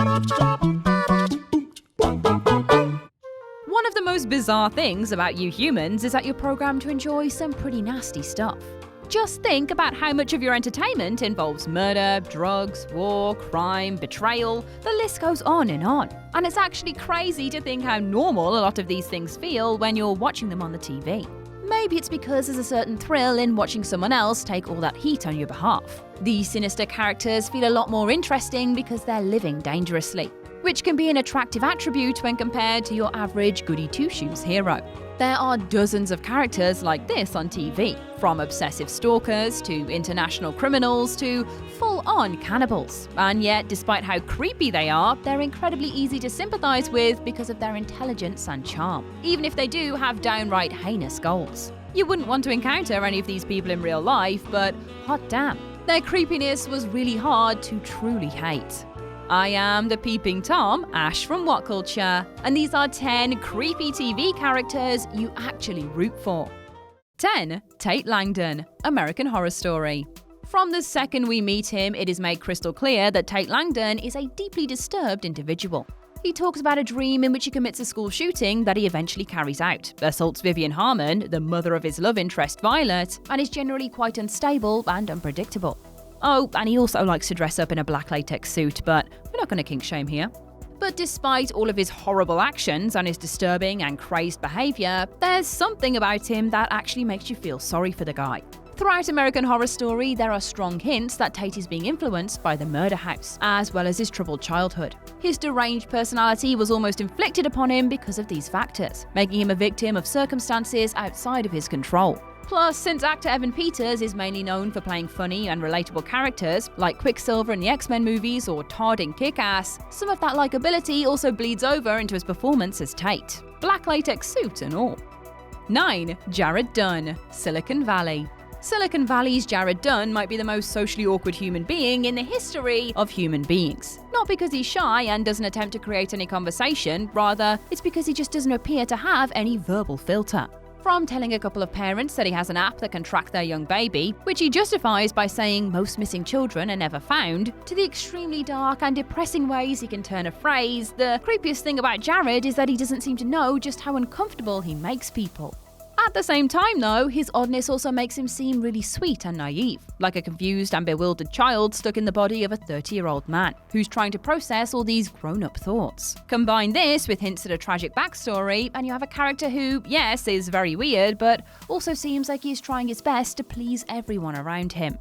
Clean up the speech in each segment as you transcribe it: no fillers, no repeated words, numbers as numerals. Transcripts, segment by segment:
One of the most bizarre things about you humans is that you're programmed to enjoy some pretty nasty stuff. Just think about how much of your entertainment involves murder, drugs, war, crime, betrayal, the list goes on. And it's actually crazy to think how normal a lot of these things feel when you're watching them on the TV. Maybe it's because there's a certain thrill in watching someone else take all that heat on your behalf. These sinister characters feel a lot more interesting because they're living dangerously, which can be an attractive attribute when compared to your average goody-two-shoes hero. There are dozens of characters like this on TV, from obsessive stalkers to international criminals to full-on cannibals. And yet, despite how creepy they are, they're incredibly easy to sympathize with because of their intelligence and charm, even if they do have downright heinous goals. You wouldn't want to encounter any of these people in real life, but hot damn, their creepiness was really hard to truly hate. I am the Peeping Tom, Ash from What Culture, and these are 10 creepy TV characters you actually root for. 10. Tate Langdon, American Horror Story. From the second we meet him, it is made crystal clear that Tate Langdon is a deeply disturbed individual. He talks about a dream in which he commits a school shooting that he eventually carries out, assaults Vivian Harmon, the mother of his love interest Violet, and is generally quite unstable and unpredictable. Oh, and he also likes to dress up in a black latex suit, but we're not going to kink shame here. But despite all of his horrible actions and his disturbing and crazed behaviour, there's something about him that actually makes you feel sorry for the guy. Throughout American Horror Story, there are strong hints that Tate is being influenced by the murder house, as well as his troubled childhood. His deranged personality was almost inflicted upon him because of these factors, making him a victim of circumstances outside of his control. Plus, since actor Evan Peters is mainly known for playing funny and relatable characters, like Quicksilver in the X-Men movies or Todd in Kick-Ass, some of that likability also bleeds over into his performance as Tate. Black latex suit and all. 9. Jared Dunn, Silicon Valley. Silicon Valley's Jared Dunn might be the most socially awkward human being in the history of human beings. Not because he's shy and doesn't attempt to create any conversation, rather, it's because he just doesn't appear to have any verbal filter. From telling a couple of parents that he has an app that can track their young baby, which he justifies by saying most missing children are never found, to the extremely dark and depressing ways he can turn a phrase, the creepiest thing about Jared is that he doesn't seem to know just how uncomfortable he makes people. At the same time though, his oddness also makes him seem really sweet and naive, like a confused and bewildered child stuck in the body of a 30-year-old man, who's trying to process all these grown-up thoughts. Combine this with hints at a tragic backstory, and you have a character who, yes, is very weird, but also seems like he's trying his best to please everyone around him.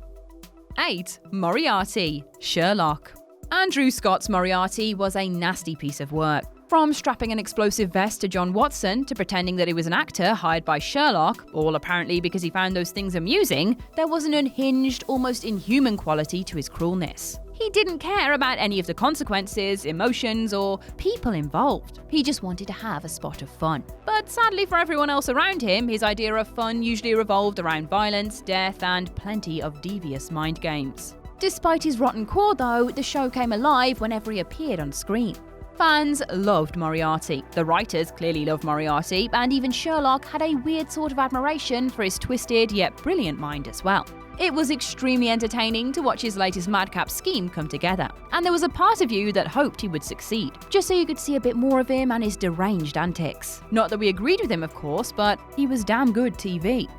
8. Moriarty, Sherlock. Andrew Scott's Moriarty was a nasty piece of work. From strapping an explosive vest to John Watson to pretending that he was an actor hired by Sherlock, all apparently because he found those things amusing, there was an unhinged, almost inhuman quality to his cruelness. He didn't care about any of the consequences, emotions, or people involved. He just wanted to have a spot of fun. But sadly for everyone else around him, his idea of fun usually revolved around violence, death, and plenty of devious mind games. Despite his rotten core though, the show came alive whenever he appeared on screen. Fans loved Moriarty, the writers clearly loved Moriarty, and even Sherlock had a weird sort of admiration for his twisted yet brilliant mind as well. It was extremely entertaining to watch his latest madcap scheme come together, and there was a part of you that hoped he would succeed, just so you could see a bit more of him and his deranged antics. Not that we agreed with him of course, but he was damn good TV.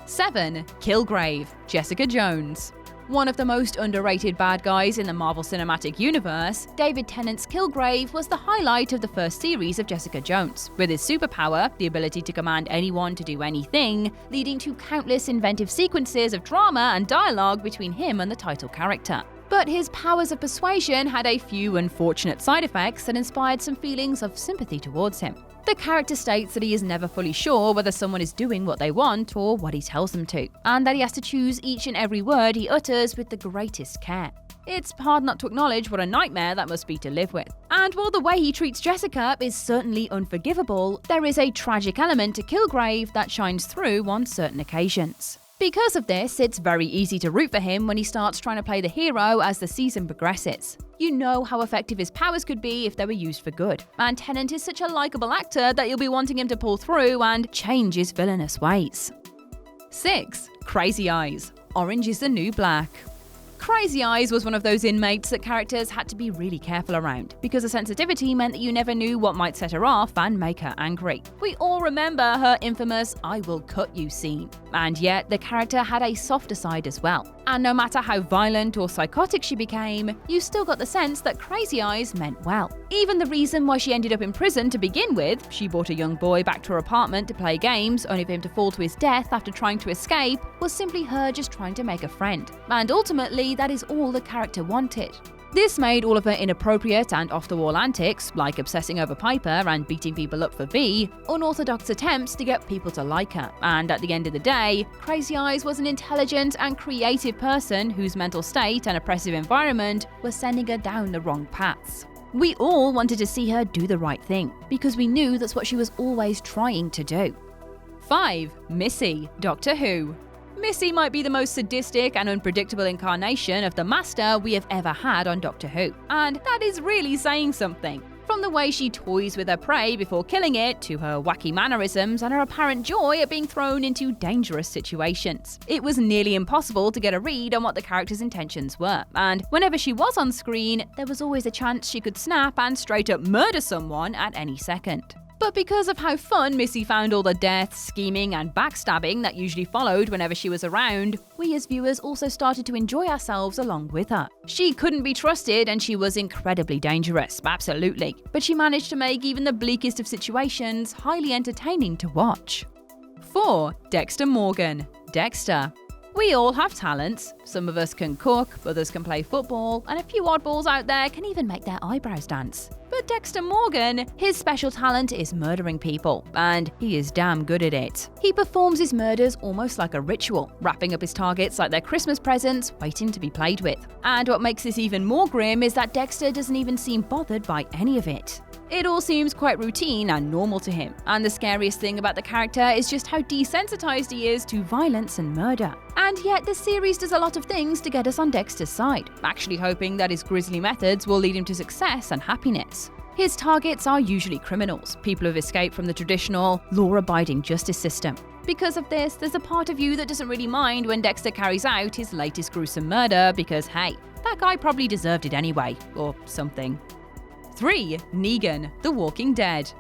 7. Kilgrave, Jessica Jones. One of the most underrated bad guys in the Marvel Cinematic Universe, David Tennant's Kilgrave was the highlight of the first series of Jessica Jones, with his superpower, the ability to command anyone to do anything, leading to countless inventive sequences of drama and dialogue between him and the title character. But his powers of persuasion had a few unfortunate side effects that inspired some feelings of sympathy towards him. The character states that he is never fully sure whether someone is doing what they want or what he tells them to, and that he has to choose each and every word he utters with the greatest care. It's hard not to acknowledge what a nightmare that must be to live with. And while the way he treats Jessica is certainly unforgivable, there is a tragic element to Kilgrave that shines through on certain occasions. Because of this, it's very easy to root for him when he starts trying to play the hero as the season progresses. You know how effective his powers could be if they were used for good, and Tennant is such a likeable actor that you'll be wanting him to pull through and change his villainous ways. 6. Crazy Eyes, Orange is the New Black. Crazy Eyes was one of those inmates that characters had to be really careful around, because her sensitivity meant that you never knew what might set her off and make her angry. We all remember her infamous "I will cut you" scene, and yet the character had a softer side as well. And no matter how violent or psychotic she became, you still got the sense that Crazy Eyes meant well. Even the reason why she ended up in prison to begin with, she brought a young boy back to her apartment to play games, only for him to fall to his death after trying to escape, was simply her just trying to make a friend. And ultimately, that is all the character wanted. This made all of her inappropriate and off-the-wall antics, like obsessing over Piper and beating people up for V, unorthodox attempts to get people to like her. And at the end of the day, Crazy Eyes was an intelligent and creative person whose mental state and oppressive environment were sending her down the wrong paths. We all wanted to see her do the right thing, because we knew that's what she was always trying to do. 5. Missy Doctor Who. Missy might be the most sadistic and unpredictable incarnation of the Master we have ever had on Doctor Who, and that is really saying something. From the way she toys with her prey before killing it, to her wacky mannerisms and her apparent joy at being thrown into dangerous situations. It was nearly impossible to get a read on what the character's intentions were, and whenever she was on screen, there was always a chance she could snap and straight up murder someone at any second. But because of how fun Missy found all the death, scheming and backstabbing that usually followed whenever she was around, we as viewers also started to enjoy ourselves along with her. She couldn't be trusted and she was incredibly dangerous, absolutely. But she managed to make even the bleakest of situations highly entertaining to watch. 4. Dexter Morgan. Dexter. We all have talents. Some of us can cook, others can play football, and a few oddballs out there can even make their eyebrows dance. But Dexter Morgan, his special talent is murdering people, and he is damn good at it. He performs his murders almost like a ritual, wrapping up his targets like they're Christmas presents waiting to be played with. And what makes this even more grim is that Dexter doesn't even seem bothered by any of it. It all seems quite routine and normal to him, and the scariest thing about the character is just how desensitized he is to violence and murder. And yet the series does a lot of things to get us on Dexter's side, actually hoping that his grisly methods will lead him to success and happiness. His targets are usually criminals, people who've escaped from the traditional, law-abiding justice system. Because of this, there's a part of you that doesn't really mind when Dexter carries out his latest gruesome murder because, hey, that guy probably deserved it anyway, or something. 3. Negan, The Walking Dead.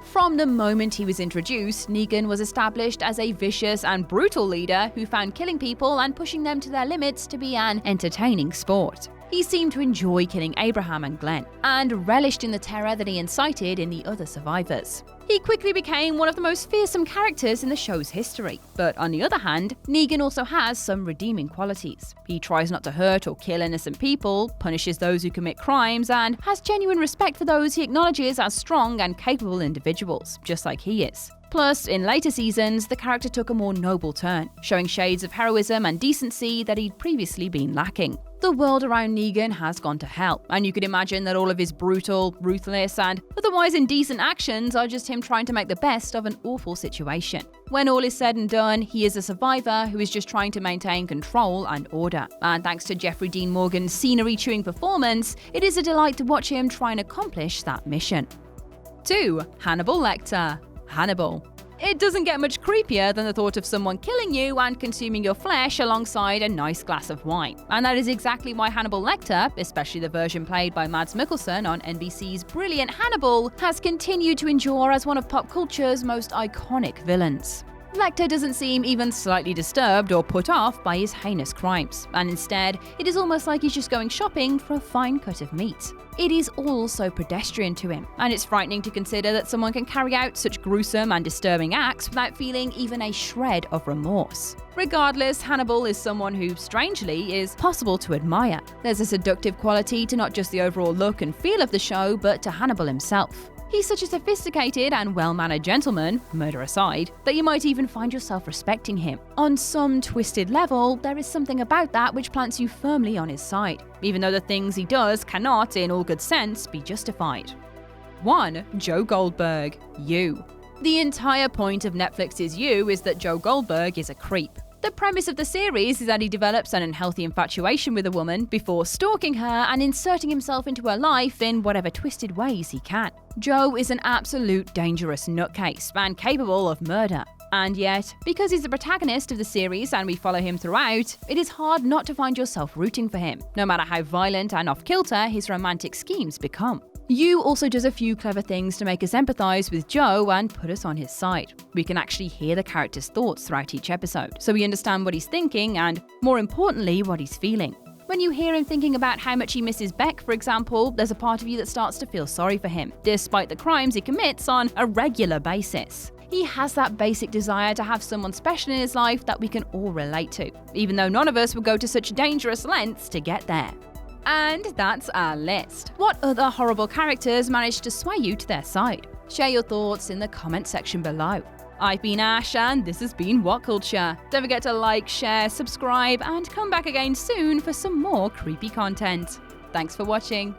From the moment he was introduced, Negan was established as a vicious and brutal leader who found killing people and pushing them to their limits to be an entertaining sport. He seemed to enjoy killing Abraham and Glenn, and relished in the terror that he incited in the other survivors. He quickly became one of the most fearsome characters in the show's history. But on the other hand, Negan also has some redeeming qualities. He tries not to hurt or kill innocent people, punishes those who commit crimes, and has genuine respect for those he acknowledges as strong and capable individuals, just like he is. Plus, in later seasons, the character took a more noble turn, showing shades of heroism and decency that he'd previously been lacking. The world around Negan has gone to hell, and you could imagine that all of his brutal, ruthless, and otherwise indecent actions are just him trying to make the best of an awful situation. When all is said and done, he is a survivor who is just trying to maintain control and order. And thanks to Jeffrey Dean Morgan's scenery-chewing performance, it is a delight to watch him try and accomplish that mission. 2. Hannibal Lecter. Hannibal. It doesn't get much creepier than the thought of someone killing you and consuming your flesh alongside a nice glass of wine. And that is exactly why Hannibal Lecter, especially the version played by Mads Mikkelsen on NBC's brilliant Hannibal, has continued to endure as one of pop culture's most iconic villains. Lecter doesn't seem even slightly disturbed or put off by his heinous crimes, and instead, it is almost like he's just going shopping for a fine cut of meat. It is all so pedestrian to him, and it's frightening to consider that someone can carry out such gruesome and disturbing acts without feeling even a shred of remorse. Regardless, Hannibal is someone who, strangely, is possible to admire. There's a seductive quality to not just the overall look and feel of the show, but to Hannibal himself. He's such a sophisticated and well-mannered gentleman, murder aside, that you might even find yourself respecting him. On some twisted level, there is something about that which plants you firmly on his side, even though the things he does cannot, in all good sense, be justified. 1. Joe Goldberg. You. The entire point of Netflix's You is that Joe Goldberg is a creep. The premise of the series is that he develops an unhealthy infatuation with a woman before stalking her and inserting himself into her life in whatever twisted ways he can. Joe is an absolute dangerous nutcase and capable of murder. And yet, because he's the protagonist of the series and we follow him throughout, it is hard not to find yourself rooting for him, no matter how violent and off-kilter his romantic schemes become. Yu also does a few clever things to make us empathise with Joe and put us on his side. We can actually hear the character's thoughts throughout each episode, so we understand what he's thinking and, more importantly, what he's feeling. When you hear him thinking about how much he misses Beck, for example, there's a part of you that starts to feel sorry for him, despite the crimes he commits on a regular basis. He has that basic desire to have someone special in his life that we can all relate to, even though none of us would go to such dangerous lengths to get there. And that's our list. What other horrible characters managed to sway you to their side? Share your thoughts in the comment section below. I've been Ash and this has been What Culture. Don't forget to like, share, subscribe and come back again soon for some more creepy content. Thanks for watching.